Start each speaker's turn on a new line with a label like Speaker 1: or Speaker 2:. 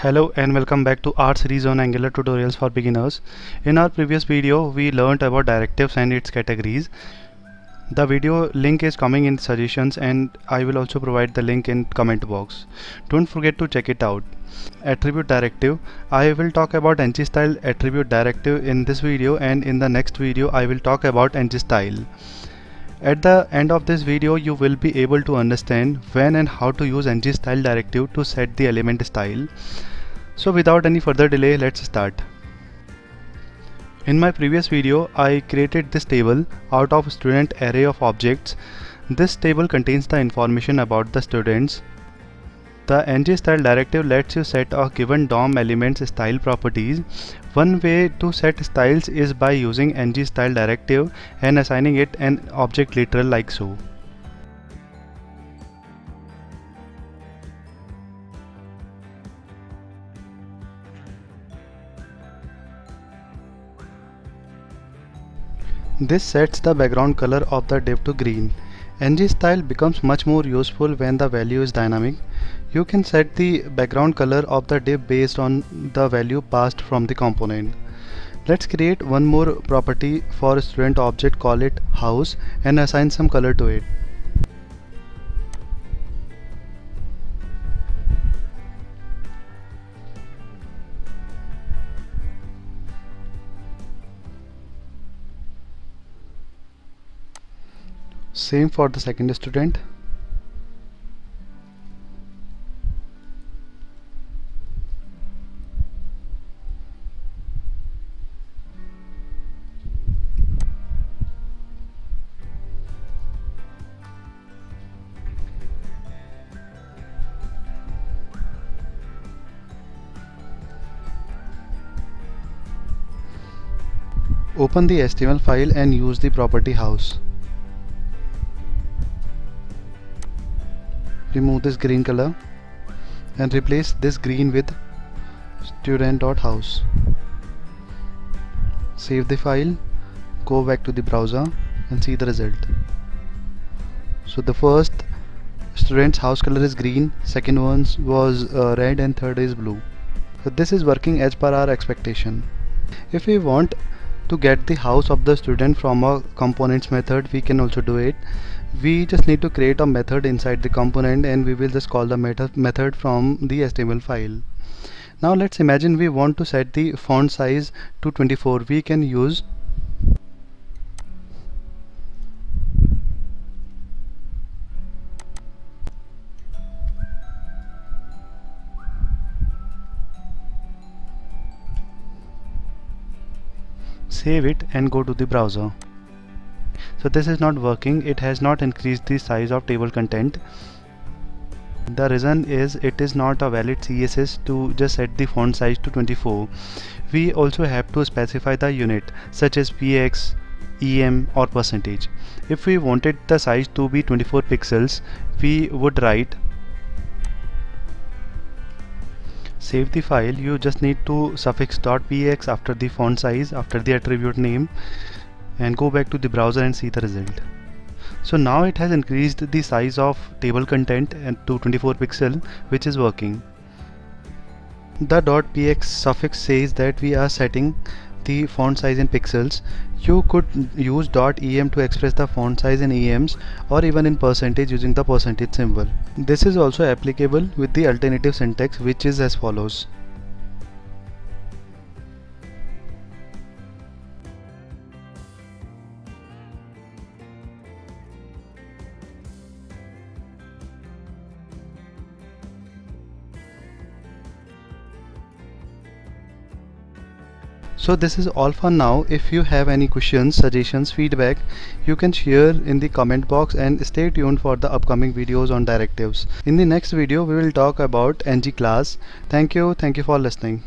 Speaker 1: Hello and welcome back to our series on Angular tutorials for beginners. In our previous video, we learned about directives and its categories. The video link is coming in suggestions and I will also provide the link in comment box. Don't forget to check it out. Attribute directive. I will talk about ng-style attribute directive in this video, and in the next video I will talk about ng-style. At the end of this video, you will be able to understand when and how to use ng-style directive to set the element style. So without any further delay, let's start. In my previous video, I created this table out of student array of objects. This table contains the information about the students. The ng-style directive lets you set a given DOM element's style properties. One way to set styles is by using ng-style directive and assigning it an object literal like so. This sets the background color of the div to green. ng-style becomes much more useful when the value is dynamic. You can set the background color of the div based on the value passed from the component. Let's create one more property for a student object, call it house, and assign some color to it. Same for the second student. Open the HTML file and use the property house. Remove this green color and replace this green with student.house. Save the file, go back to the browser and see the result. So the first student's house color is green, second one was red, and third is blue. So this is working as per our expectation. If we want to get the house of the student from a components method, we can also do it. We just need to create a method inside the component and we will just call the method from the HTML file. Now let's imagine we want to set the font size to 24. We can use save it and go to the browser. So this is not working, it has not increased the size of table content. The reason is it is not a valid CSS to just set the font size to 24. We also have to specify the unit such as px, em or percentage. If we wanted the size to be 24 pixels, we would write, save the file, you just need to suffix .px after the font size, after the attribute name, and go back to the browser and see the result. So now it has increased the size of table content to 24 pixel, which is working. The .px suffix says that we are setting the font size in pixels. You could use .em to express the font size in ems or even in percentage using the percentage symbol. This is also applicable with the alternative syntax, which is as follows. So this is all for now. If you have any questions, suggestions, feedback, you can share in the comment box, and stay tuned for the upcoming videos on directives. In the next video we will talk about ng class. Thank you for listening.